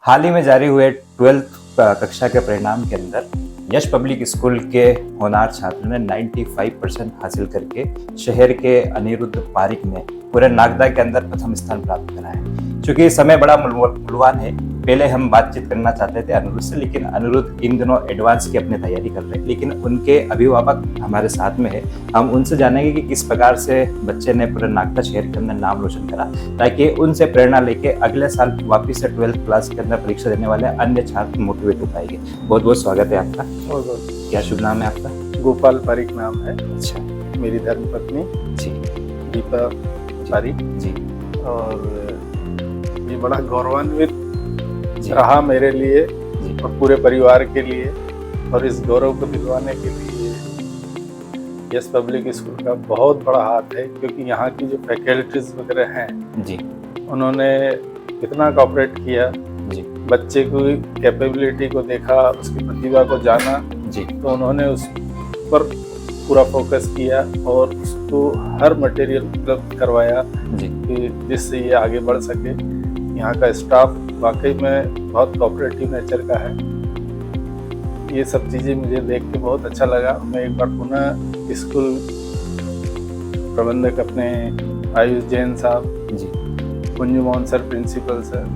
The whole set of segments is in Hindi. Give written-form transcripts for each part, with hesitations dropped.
हाल ही में जारी हुए 12th कक्षा के परिणाम के अंदर यश पब्लिक स्कूल के होनहार छात्र ने 95% हासिल करके शहर के अनिरुद्ध पारिक ने पूरे नागदा के अंदर प्रथम स्थान प्राप्त करा है। चूंकि समय बड़ा मूल्यवान है, पहले हम बातचीत करना चाहते थे अनिरुद्ध से, लेकिन अनिरुद्ध इन दिनों एडवांस की अपनी तैयारी कर रहे हैं, लेकिन उनके अभिभावक हमारे साथ में है। हम उनसे जानेंगे कि किस प्रकार से बच्चे ने पूरे नागदा शहर के अंदर नाम रोशन करा, ताकि उनसे प्रेरणा लेके अगले साल वापिस से 12th क्लास के अंदर परीक्षा देने वाले अन्य छात्र मोटिवेट हो पाएंगे। बहुत बहुत स्वागत है आपका। बहुत क्या शुभ नाम है आपका? गोपाल पारिक नाम है। अच्छा मेरी धर्मपत्नी जी, दीपा पारिक जी और ये बड़ा गौरवान्वित जी रहा मेरे लिए जी और पूरे परिवार के लिए, और इस गौरव को दिलवाने के लिए यस पब्लिक स्कूल का बहुत बड़ा हाथ है, क्योंकि यहाँ की जो फैकल्टीज वगैरह हैं जी उन्होंने इतना कोऑपरेट किया। जी बच्चे की कैपेबिलिटी को देखा, उसकी प्रतिभा को जाना, जी तो उन्होंने उस पर पूरा फोकस किया और उसको हर मटेरियल उपलब्ध करवाया जी कि जिससे ये आगे बढ़ सके। यहाँ का स्टाफ वाकई में बहुत कोऑपरेटिव नेचर का है। ये सब चीज़ें मुझे देख के बहुत अच्छा लगा। मैं एक बार पुनः स्कूल प्रबंधक अपने आयुष जैन साहब, G Kunju Mohan sir, principal sir,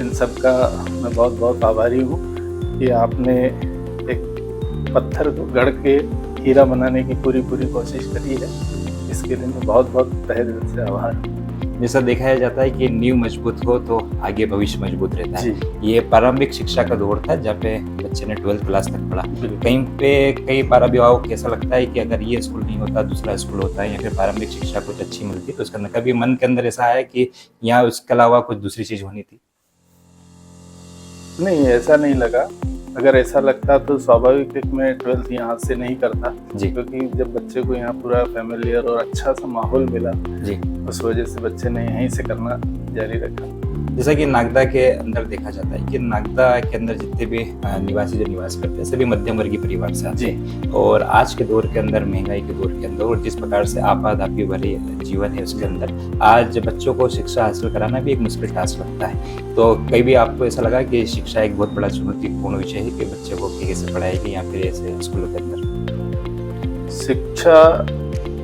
इन सब का मैं बहुत बहुत आभारी हूँ कि आपने एक पत्थर को गढ़ के हीरा बनाने की पूरी कोशिश करी है। इसके लिए मैं बहुत बहुत तहे दिल से आभार हूँ। जैसा देखा जाता है कि नींव मजबूत हो तो आगे भविष्य मजबूत रहता है। जी। ये प्रारंभिक शिक्षा का दौर था जहाँ पे बच्चे ने 12th क्लास तक पढ़ा। बिल्कुल। कहीं पे कई बार अभिभावक को ऐसा लगता है कि अगर ये स्कूल नहीं होता दूसरा स्कूल होता है, या फिर प्रारंभिक शिक्षा कुछ अच्छी मिलती तो उसके अंदर कभी मन के अंदर ऐसा है कि यहाँ उसके अलावा कुछ दूसरी चीज होनी थी? नहीं, ऐसा नहीं लगा। अगर ऐसा लगता तो स्वाभाविक है कि मैं 12th यहाँ से नहीं करता जी क्योंकि जब बच्चे को यहाँ पूरा फैमिलियर और अच्छा सा माहौल मिला, जी। उस वजह से बच्चे ने यहीं से करना जारी रखा। जैसा कि नागदा के अंदर देखा जाता है कि नागदा के अंदर जितने भी निवासी जो निवास करते हैं सभी मध्यम वर्गीय परिवार से आते हैं, और आज के दौर के अंदर, महंगाई के दौर के अंदर, और जिस प्रकार से आपाधापी भरे जीवन है उसके अंदर आज बच्चों को शिक्षा हासिल कराना भी एक मुश्किल टास्क लगता है। तो कई भी आपको ऐसा लगा कि शिक्षा एक बहुत बड़ा चुनौतीपूर्ण विषय है कि बच्चे को कैसे पढ़ाएगी या फिर ऐसे स्कूलों के अंदर? शिक्षा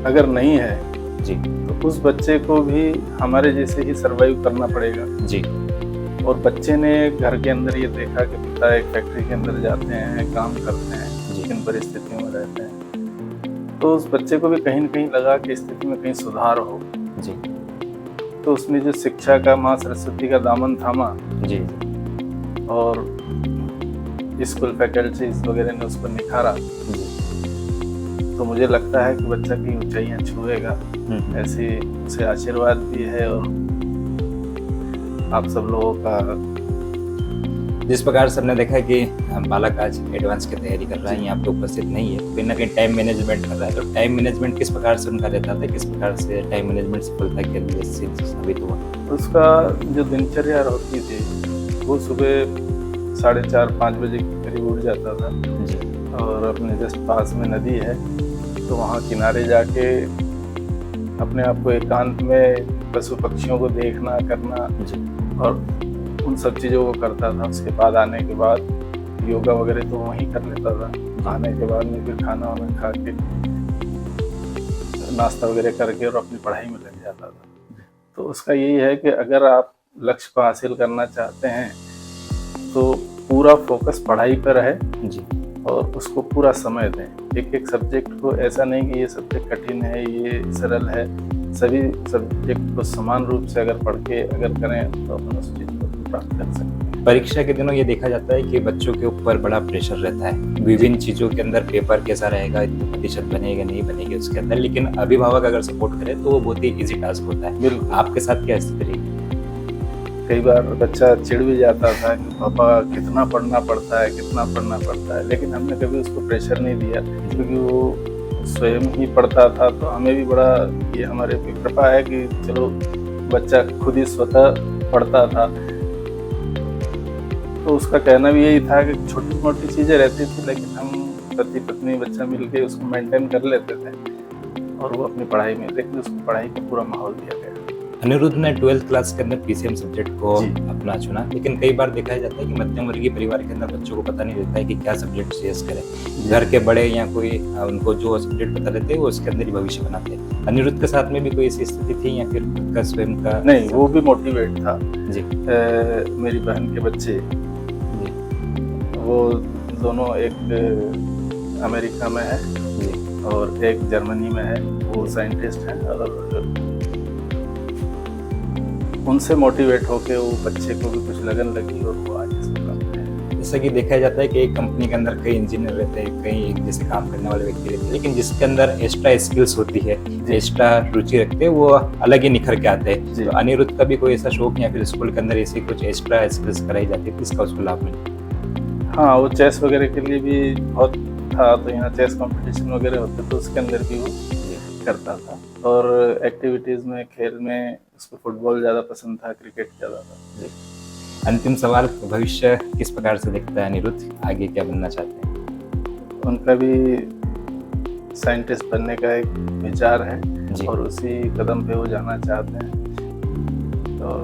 अगर नहीं है जी तो उस बच्चे को भी हमारे जैसे ही सरवाइव करना पड़ेगा। जी। और बच्चे ने घर के अंदर ये देखा कि पिता एक फैक्ट्री के अंदर जाते हैं, काम करते हैं, किन परिस्थितियों में रहते हैं, तो उस बच्चे को भी कहीं न कहीं लगा कि स्थिति में कहीं सुधार हो। जी। तो उसने जो शिक्षा का माँ सरस्वती का दामन थामा जी और स्कूल फैकल्टीज वगैरह ने उसको निखारा, जी। तो मुझे लगता है कि बच्चा की ऊंचाइयां छुएगा। ऐसी उसे आशीर्वाद भी है और आप सब लोगों का। जिस प्रकार से हमने देखा कि बालक आज एडवांस की तैयारी कर रहा है, यहाँ पे उपस्थित नहीं है, कहीं ना कहीं टाइम मैनेजमेंट कर रहा है, तो टाइम मैनेजमेंट किस प्रकार से उनका रहता था, किस प्रकार से टाइम मैनेजमेंट सफलता के लिए साबित हुआ? उसका जो दिनचर्या होती थी वो सुबह 4:30-5 बजे के करीब उठ जाता था जी और अपने जस्ट पास में नदी है तो वहाँ किनारे जाके अपने आप को एकांत में पशु पक्षियों को देखना करना जी और उन सब चीज़ों को करता था। उसके बाद आने के बाद योगा वगैरह तो वहीं कर लेता था। आने के बाद में फिर खाना वाना खा के नाश्ता वगैरह करके और अपनी पढ़ाई में लग जाता था। तो उसका यही है कि अगर आप लक्ष्य को हासिल करना चाहते हैं तो पूरा फोकस पढ़ाई पर है जी और उसको पूरा समय दें। एक एक सब्जेक्ट को, ऐसा नहीं कि ये सब्जेक्ट कठिन है, ये सरल है, सभी सब्जेक्ट को समान रूप से अगर पढ़ के अगर करें तो अपन उस चीज़ को प्राप्त कर सकते हैं। परीक्षा के दिनों ये देखा जाता है कि बच्चों के ऊपर बड़ा प्रेशर रहता है विभिन्न चीज़ों के अंदर, पेपर कैसा रहेगा, इतने प्रतिशत बनेगा नहीं बनेगी उसके अंदर, लेकिन अभिभावक अगर सपोर्ट करे तो वो बहुत ही ईजी टास्क होता है। बिल्कुल। आपके साथ क्या स्थिति रही? कई बार बच्चा चिढ़ भी जाता था कि पापा कितना पढ़ना पड़ता है, कितना पढ़ना पड़ता है, लेकिन हमने कभी उसको प्रेशर नहीं दिया क्योंकि वो स्वयं ही पढ़ता था। तो हमें भी बड़ा ये हमारे पे कृपा है कि चलो बच्चा खुद ही स्वतः पढ़ता था। तो उसका कहना भी यही था कि छोटी मोटी चीज़ें रहती थी लेकिन हम पति पत्नी बच्चा मिल के उसको मेंटेन कर लेते थे और वो अपनी पढ़ाई में, लेकिन उसको पढ़ाई का पूरा माहौल दिया गया। अनिरुद्ध ने 12th क्लास के अंदर पीसीएम सब्जेक्ट को जी। अपना चुना, लेकिन कई बार देखा जाता है कि मध्यम वर्गीय परिवार के अंदर बच्चों को पता नहीं रहता है कि क्या सब्जेक्ट चॉइस करें। घर के बड़े या कोई उनको जो सब्जेक्ट पता रहते हैं वो उसके अंदर ही भविष्य बनाते हैं। अनिरुद्ध के साथ में भी कोई ऐसी स्थिति थी या फिर खुद का स्वयं का? नहीं, वो भी मोटिवेट था। जी मेरी बहन के बच्चे जी वो दोनों, एक अमेरिका में है जी और एक जर्मनी में है, वो साइंटिस्ट हैं, और उनसे मोटिवेट होके वो बच्चे को भी कुछ लगन लगी और वो आज इस मुकाम पे है। जैसा कि देखा जाता है कि एक कंपनी के अंदर कई इंजीनियर रहते हैं, कई एक जैसे काम करने वाले व्यक्ति रहते हैं, लेकिन जिसके अंदर एक्स्ट्रा स्किल्स होती है, एक्स्ट्रा रुचि रखते हैं, वो अलग ही निखर के आते हैं। जी। तो अनिरुद्ध का भी कोई ऐसा शौक या फिर स्कूल के अंदर ऐसी कुछ एक्स्ट्रा स्किल्स कराई जाती है, किसका उसको लाभ मिले? हाँ, वो चेस वगैरह के लिए भी बहुत था, तो यहाँ चेस कंपटीशन वगैरह होते तो उसके अंदर भी वो करता था। और एक्टिविटीज़ में, खेल में उसको फुटबॉल ज़्यादा पसंद था, क्रिकेट ज़्यादा था। जी। अंतिम सवाल, भविष्य किस प्रकार से दिखता है अनिरुद्ध, आगे क्या बनना चाहते हैं? उनका भी साइंटिस्ट बनने का एक विचार है जी। और उसी कदम पे वो जाना चाहते हैं। तो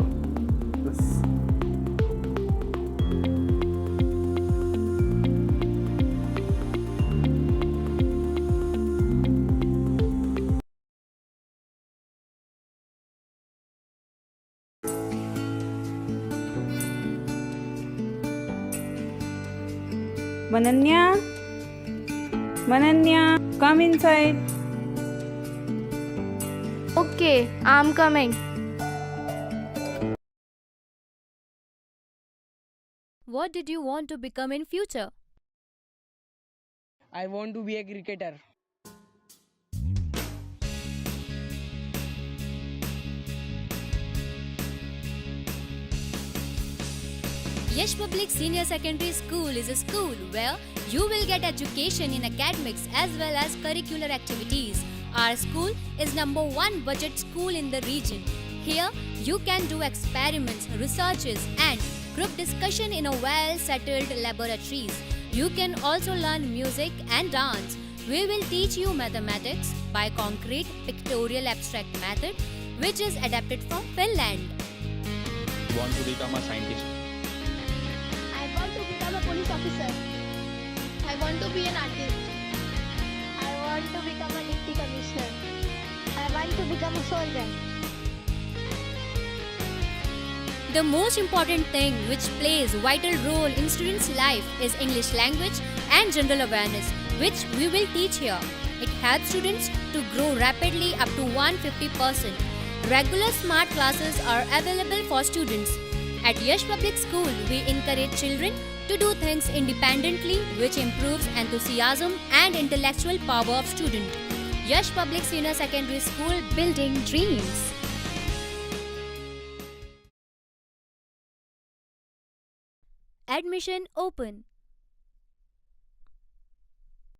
बस Mananya, Mananya, come inside. Okay, I'm coming. What did you want to become in future? I want to be a cricketer. Yash Public Senior Secondary School is a school where you will get education in academics as well as curricular activities. Our school is number 1 budget school in the region. Here, you can do experiments, researches and group discussion in a well-settled laboratories. You can also learn music and dance. We will teach you mathematics by concrete pictorial abstract method, which is adapted from Finland. Want to become a scientist. I want to become a police officer. I want to be an artist. I want to become a deputy commissioner. I want to become a soldier. The most important thing which plays vital role in students' life is English language and general awareness, which we will teach here. It helps students to grow rapidly up to 150%. Regular smart classes are available for students. At Yash Public School, we encourage children to do things independently, which improves enthusiasm and intellectual power of students. Yash Public Senior Secondary School, building dreams. Admission open.